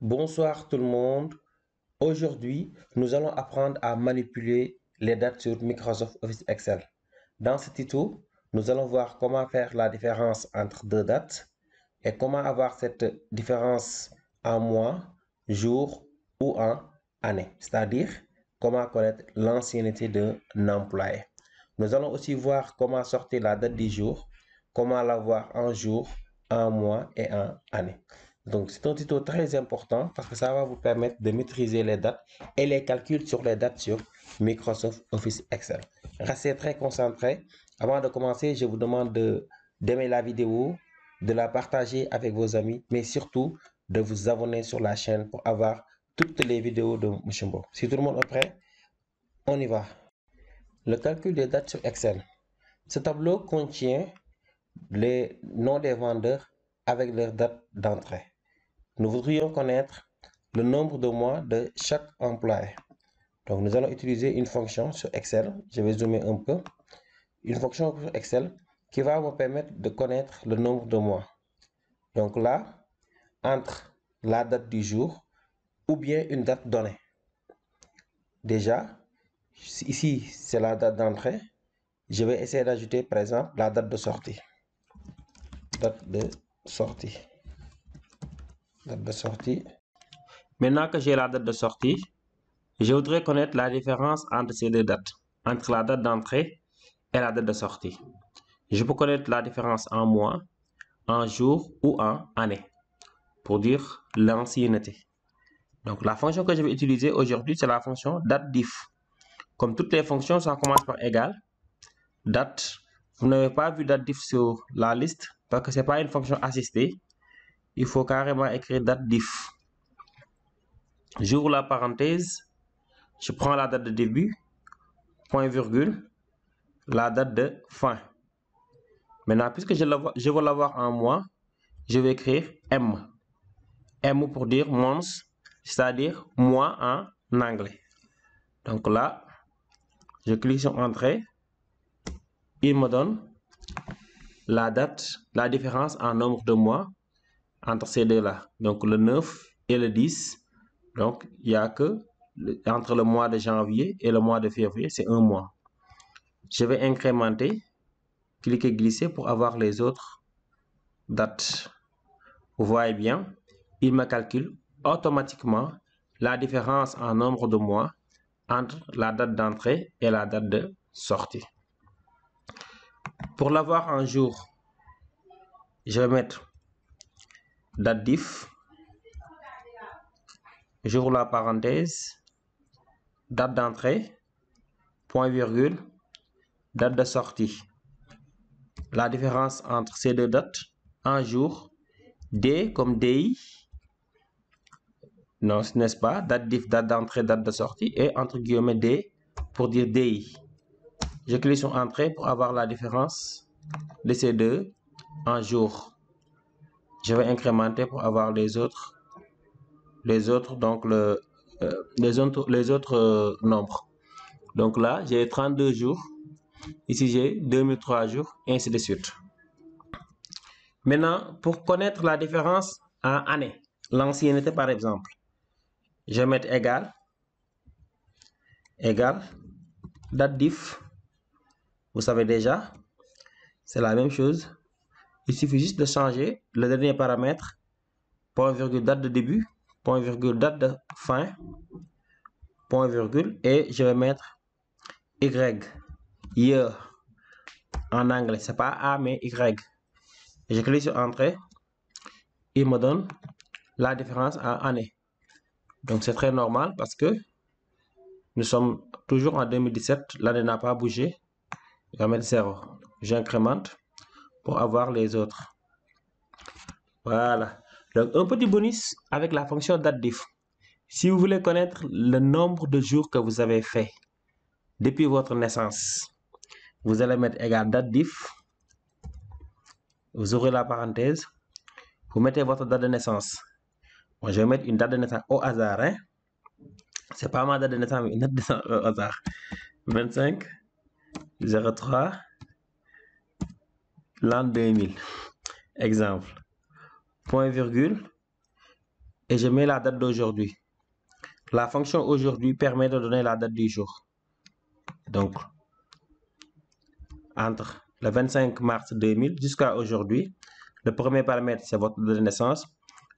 Bonsoir tout le monde. Aujourd'hui, nous allons apprendre à manipuler les dates sur Microsoft Office Excel. Dans ce tuto, nous allons voir comment faire la différence entre deux dates et comment avoir cette différence en mois, jour ou en année, c'est-à-dire comment connaître l'ancienneté d'un employé. Nous allons aussi voir comment sortir la date du jour, comment l'avoir en jour, en mois et en année. Donc, c'est un tuto très important parce que ça va vous permettre de maîtriser les dates et les calculs sur les dates sur Microsoft Office Excel. Restez très concentrés. Avant de commencer, je vous demande d'aimer la vidéo, de la partager avec vos amis, mais surtout de vous abonner sur la chaîne pour avoir toutes les vidéos de Mushimbo. Si tout le monde est prêt, on y va. Le calcul des dates sur Excel. Ce tableau contient les noms des vendeurs avec leur date d'entrée. Nous voudrions connaître le nombre de mois de chaque employé. Donc, nous allons utiliser une fonction sur Excel. Je vais zoomer un peu. Une fonction sur Excel qui va me permettre de connaître le nombre de mois. Donc là, entre la date du jour ou bien une date donnée. Déjà, ici, c'est la date d'entrée. Je vais essayer d'ajouter, par exemple, la date de sortie. Date de sortie. Date de sortie. Maintenant que j'ai la date de sortie, je voudrais connaître la différence entre ces deux dates, entre la date d'entrée et la date de sortie. Je peux connaître la différence en mois, en jour ou en année pour dire l'ancienneté. Donc la fonction que je vais utiliser aujourd'hui, c'est la fonction date_diff. Comme toutes les fonctions, ça commence par égal. Date, vous n'avez pas vu date_diff sur la liste parce que ce n'est pas une fonction assistée. Il faut carrément écrire date_diff. J'ouvre la parenthèse, je prends la date de début, point virgule, la date de fin. Maintenant, puisque je veux l'avoir en mois, je vais écrire M. M pour dire months, c'est-à-dire mois en anglais. Donc là, je clique sur Entrée. Il me donne la date, la différence en nombre de mois entre ces deux-là. Donc le 9 et le 10. Donc il n'y a que entre le mois de janvier et le mois de février, c'est un mois. Je vais incrémenter, cliquer glisser pour avoir les autres dates. Vous voyez bien, il me calcule automatiquement la différence en nombre de mois entre la date d'entrée et la date de sortie. Pour l'avoir en jour, je vais mettre date diff, j'ouvre la parenthèse, date d'entrée, point virgule, date de sortie. La différence entre ces deux dates en jour, D comme DI, non, n'est-ce pas, date diff, date d'entrée, date de sortie, et entre guillemets D pour dire DI. Je clique sur Entrée pour avoir la différence de ces deux en jour. Je vais incrémenter pour avoir les autres donc les autres nombres. Donc là, j'ai 32 jours. Ici, j'ai 2003 jours, et ainsi de suite. Maintenant, pour connaître la différence en année, l'ancienneté par exemple, je vais mettre égal, date diff. Vous savez déjà, c'est la même chose. Il suffit juste de changer le dernier paramètre, point virgule date de début, point virgule date de fin, point virgule, et je vais mettre Y, year, en anglais, c'est pas A mais Y. Et je clique sur Entrée, il me donne la différence en année. Donc c'est très normal parce que nous sommes toujours en 2017, l'année n'a pas bougé. Je vais mettre 0. J'incrémente pour avoir les autres. Voilà. Donc un petit bonus avec la fonction date_diff. Si vous voulez connaître le nombre de jours que vous avez fait depuis votre naissance, vous allez mettre égal date_diff. Vous ouvrez la parenthèse. Vous mettez votre date de naissance. Moi, je vais mettre une date de naissance au hasard. Hein? C'est pas ma date de naissance, mais une date de naissance au hasard. 25 03 l'an 2000. Exemple. Point virgule. et je mets la date d'aujourd'hui. La fonction aujourd'hui permet de donner la date du jour. Donc, entre le 25 mars 2000 jusqu'à aujourd'hui, le premier paramètre, c'est votre date de naissance.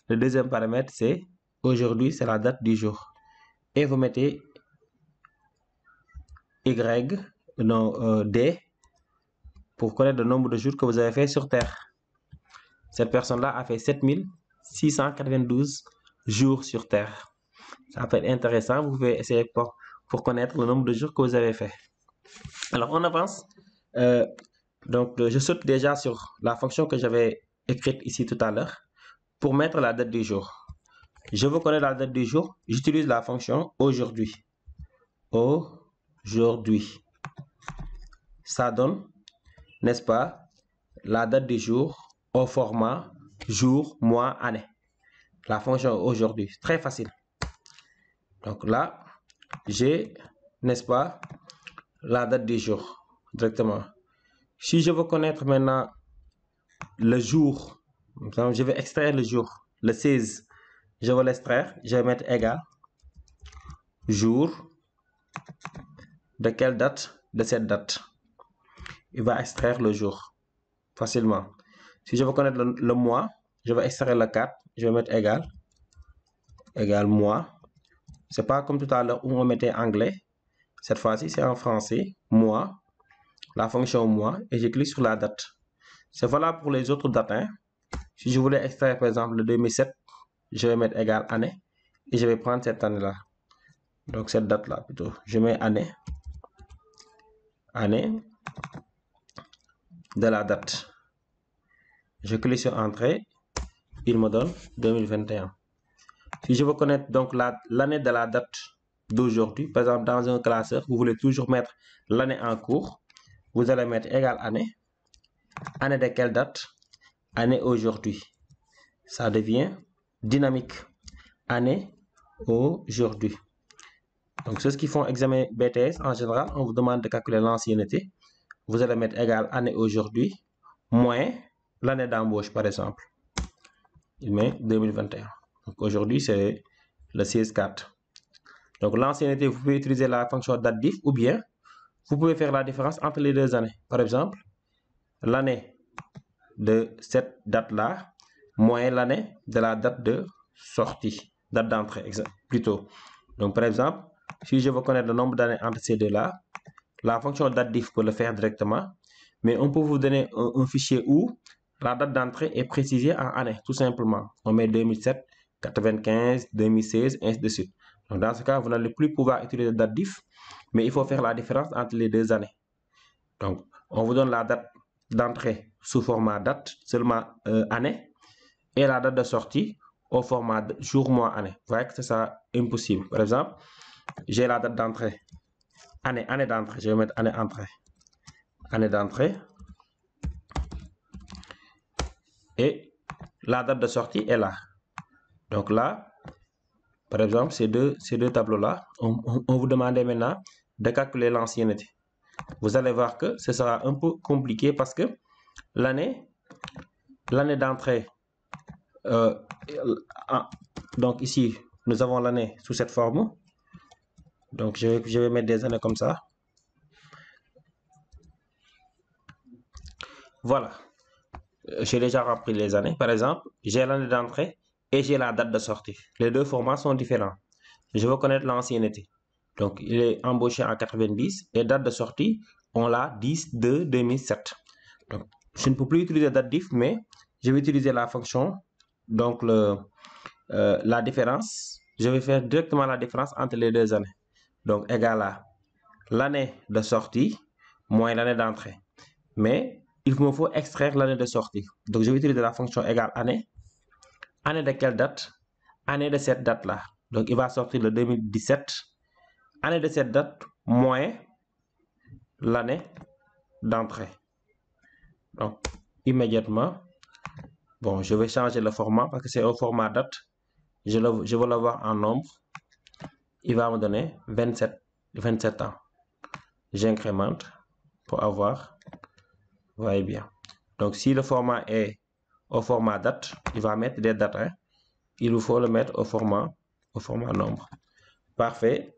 Le deuxième paramètre, c'est aujourd'hui, c'est la date du jour. Et vous mettez D pour connaître le nombre de jours que vous avez fait sur Terre. Cette personne-là a fait 7692 jours sur Terre. Ça peut être intéressant. Vous pouvez essayer pour connaître le nombre de jours que vous avez fait. Alors, on avance. Donc, je saute déjà sur la fonction que j'avais écrite ici tout à l'heure pour mettre la date du jour. Je veux connaître la date du jour. J'utilise la fonction aujourd'hui. Aujourd'hui. Ça donne, n'est-ce pas, la date du jour au format jour, mois, année. La fonction aujourd'hui. Très facile. Donc là, j'ai, n'est-ce pas, la date du jour directement. Si je veux connaître maintenant le jour, je vais extraire le jour, le 16, je vais l'extraire, je vais mettre égal, jour, de quelle date? De cette date. Il va extraire le jour facilement. Si je veux connaître le mois, je vais extraire le 4, je vais mettre égal mois. C'est pas comme tout à l'heure où on mettait anglais. Cette fois-ci, c'est en français, mois, la fonction mois, et je clique sur la date. C'est valable pour les autres dates. Si je voulais extraire par exemple le 2007, je vais mettre égal année et je vais prendre cette année-là. Donc cette date-là plutôt. Je mets année de la date. Je clique sur entrée, il me donne 2021. Si je veux connaître donc l'année de la date d'aujourd'hui, par exemple dans un classeur, vous voulez toujours mettre l'année en cours, vous allez mettre égal année. Année de quelle date? Année aujourd'hui. Ça devient dynamique. Année aujourd'hui. Donc ceux qui font examen BTS, en général, on vous demande de calculer l'ancienneté. Vous allez mettre égal année aujourd'hui, moins l'année d'embauche par exemple. Il met 2021. Donc aujourd'hui, c'est le 16-4. Donc l'ancienneté, vous pouvez utiliser la fonction date-diff ou bien vous pouvez faire la différence entre les deux années. Par exemple, l'année de cette date-là, moins l'année de la date de sortie, date d'entrée, plutôt. Donc par exemple, si je veux connaître le nombre d'années entre ces deux-là, la fonction date-diff peut le faire directement, mais on peut vous donner un fichier où la date d'entrée est précisée en année, tout simplement. On met 2007, 95, 2016, ainsi de suite. Donc dans ce cas, vous n'allez plus pouvoir utiliser date-diff, mais il faut faire la différence entre les deux années. Donc, on vous donne la date d'entrée sous format date, seulement année, et la date de sortie au format jour, mois, année. Vous voyez que c'est ça impossible. Par exemple, j'ai la date d'entrée, année d'entrée, je vais mettre année d'entrée, et la date de sortie est là. Donc là, par exemple, ces deux tableaux-là, on vous demandait maintenant de calculer l'ancienneté. Vous allez voir que ce sera un peu compliqué parce que l'année d'entrée, donc ici, nous avons l'année sous cette forme. Donc, je vais mettre des années comme ça. Voilà. J'ai déjà rempli les années. Par exemple, j'ai l'année d'entrée et j'ai la date de sortie. Les deux formats sont différents. Je veux connaître l'ancienneté. Donc, il est embauché en 90 et date de sortie, on l'a 10/2/2007. Donc, je ne peux plus utiliser date diff, mais je vais utiliser la fonction, donc la différence. Je vais faire directement la différence entre les deux années. Donc, égal à l'année de sortie moins l'année d'entrée. Mais il me faut extraire l'année de sortie. Donc, je vais utiliser la fonction égale année. Année de quelle date? Année de cette date-là. Donc, il va sortir le 2017. Année de cette date moins l'année d'entrée. Donc, immédiatement, bon, je vais changer le format parce que c'est un format date. Je veux l'avoir en nombre. Il va me donner 27 ans. J'incrémente pour avoir, vous voyez bien. Donc, si le format est au format date, il va mettre des dates. il vous faut le mettre au format nombre. Parfait.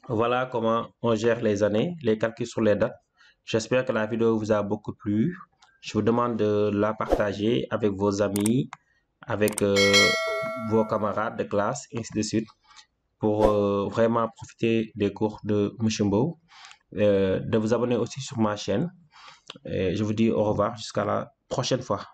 Voilà comment on gère les années, les calculs sur les dates. J'espère que la vidéo vous a beaucoup plu. Je vous demande de la partager avec vos amis, avec vos camarades de classe, et ainsi de suite, pour vraiment profiter des cours de M. Mbow. De vous abonner aussi sur ma chaîne. Et je vous dis au revoir jusqu'à la prochaine fois.